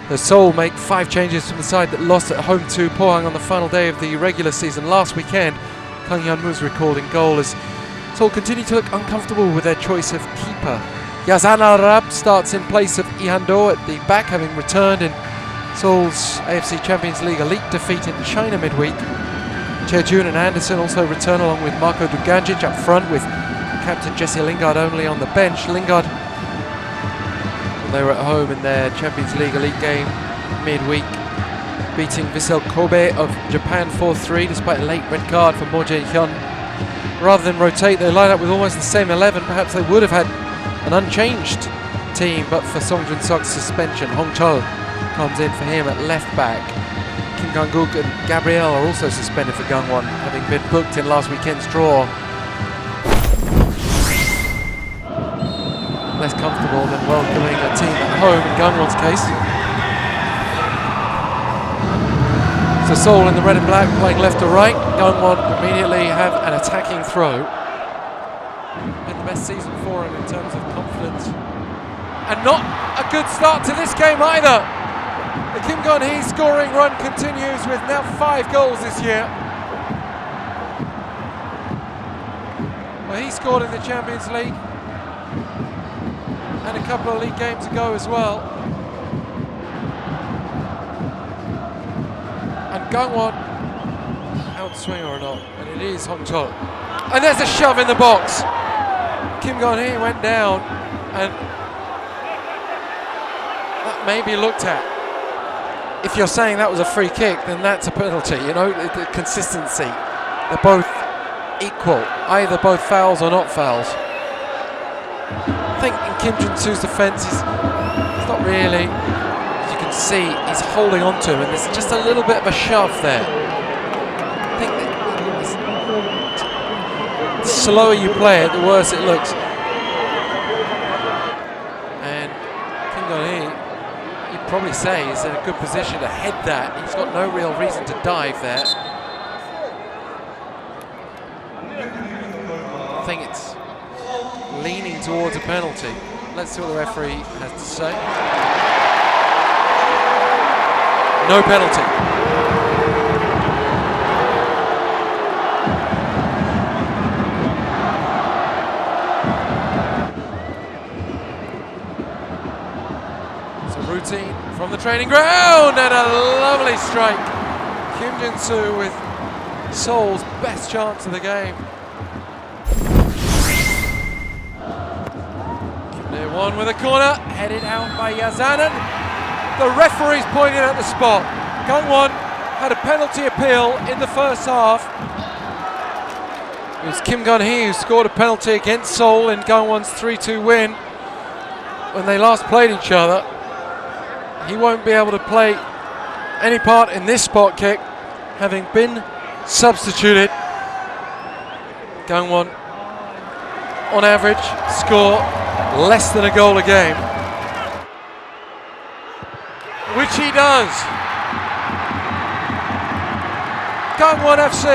The Seoul make 5 changes from the side that lost at home to Pohang on the final day of the regular season last weekend. Kang Hyun-moo's recording goal as Seoul continue to look uncomfortable with their choice of keeper. Yazan starts in place of Lee Han-do at the back, having returned in Seoul's AFC Champions League elite defeat in China midweek. Cheon and Anderson also return along with Marco Duganjic up front, with captain Jesse Lingard only on the bench. Lingard, they were at home in their Champions League elite game midweek, beating Vissel Kobe of Japan 4-3 despite a late red card for Mo Jae-Hyeon. Rather than rotate, they line up with almost the same 11. Perhaps they would have had an unchanged team, but for Song Jun-seok's suspension. Hong Chol comes in for him at left back. Kim Gun-Hee and Gabriel are also suspended for Gangwon, having been booked in last weekend's draw. Less comfortable than welcoming a team at home in Gangwon's case. So Seoul in the red and black playing left to right. Gangwon immediately have an attacking throw. Had the best season for him in terms of confidence. And not a good start to this game either. The Kim Gun-Hee scoring run continues with now 5 goals this year. Well, he scored in the Champions League and a couple of league games ago as well. And Gangwon, outswing or not, and it is Hong Chol. And there's a shove in the box. Kim Gun-Hee went down, and that may be looked at. If you're saying that was a free kick, then that's a penalty. You know, the consistency. They're both equal, either both fouls or not fouls. I think in Kim Jun-soo's defence, he's not really, as you can see, he's holding on to him, and there's just a little bit of a shove there. I think the slower you play it, the worse it looks. And Kim Gun-Hee, you'd probably say, is in a good position to head that. He's got no real reason to dive there. I think it's leaning towards a penalty. Let's see what the referee has to say. No penalty. So routine from the training ground, and a lovely strike. Kim Jun-soo with Seoul's best chance of the game. One with a corner, headed out by Yazanen. The referee's pointed at the spot. Gangwon had a penalty appeal in the first half. It was Kim Gun-Hee who scored a penalty against Seoul in Gangwon's 3-2 win when they last played each other. He won't be able to play any part in this spot kick, having been substituted. Gangwon, on average, score less than a goal a game, which he does. Gangwon FC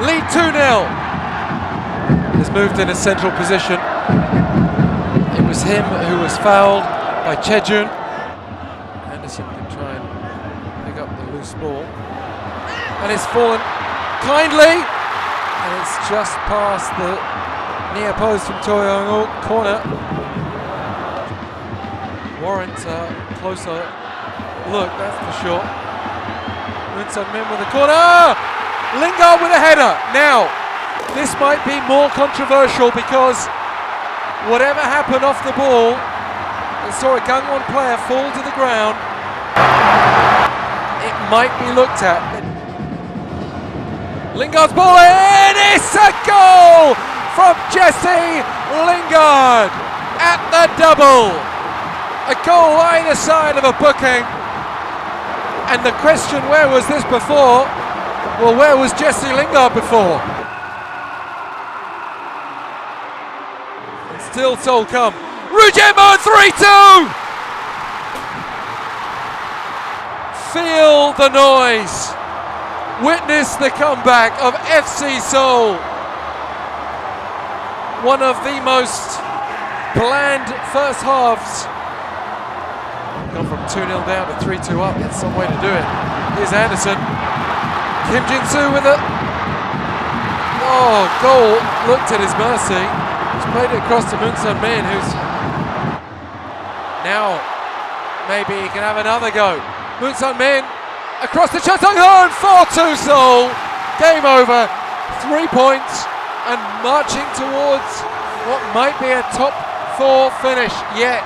lead 2-0. Has moved in a central position. It was him who was fouled by Cheon. Anderson can try and pick up the loose ball, and it's fallen kindly, and it's just past the near post from Choi Young-oh. Corner. Warrants a closer look, that's for sure. Moon Sun-min with a corner. Lingard with a header. Now, this might be more controversial because whatever happened off the ball, I saw a Gangwon player fall to the ground. It might be looked at. Lingard's ball in. It's a goal from Jesse Lingard at the double. A goal either side of a booking. And the question, where was this before? Well, where was Jesse Lingard before? And still Seoul come. Ryu Jae-Moon 3-2! Feel the noise. Witness the comeback of FC Seoul. One of the most bland first halves Gone from 2-0 down to 3-2 up. That's some way to do it. Here's Anderson. Kim Jin-soo with it. Oh, goal looked at his mercy. He's played it across to Moon Sun-min, who's now maybe he can have another go. Moon Sun-min across to Seong-Hoon. 4-2 Seoul. Game over. 3 points and marching towards what might be a top 4 finish yet.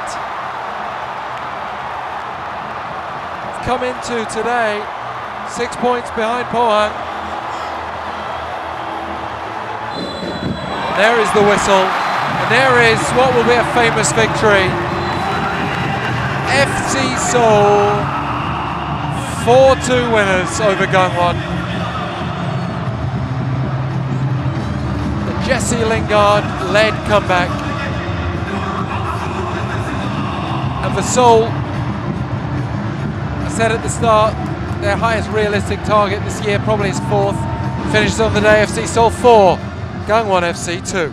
Come into today 6 points behind Pohang. There is the whistle, and there is what will be a famous victory. FC Seoul 4-2 winners over Gangwon. The Jesse Lingard led comeback, and for Seoul, I said at the start, their highest realistic target this year probably is 4th. Finishes on the day FC Seoul 4, Gangwon FC 2.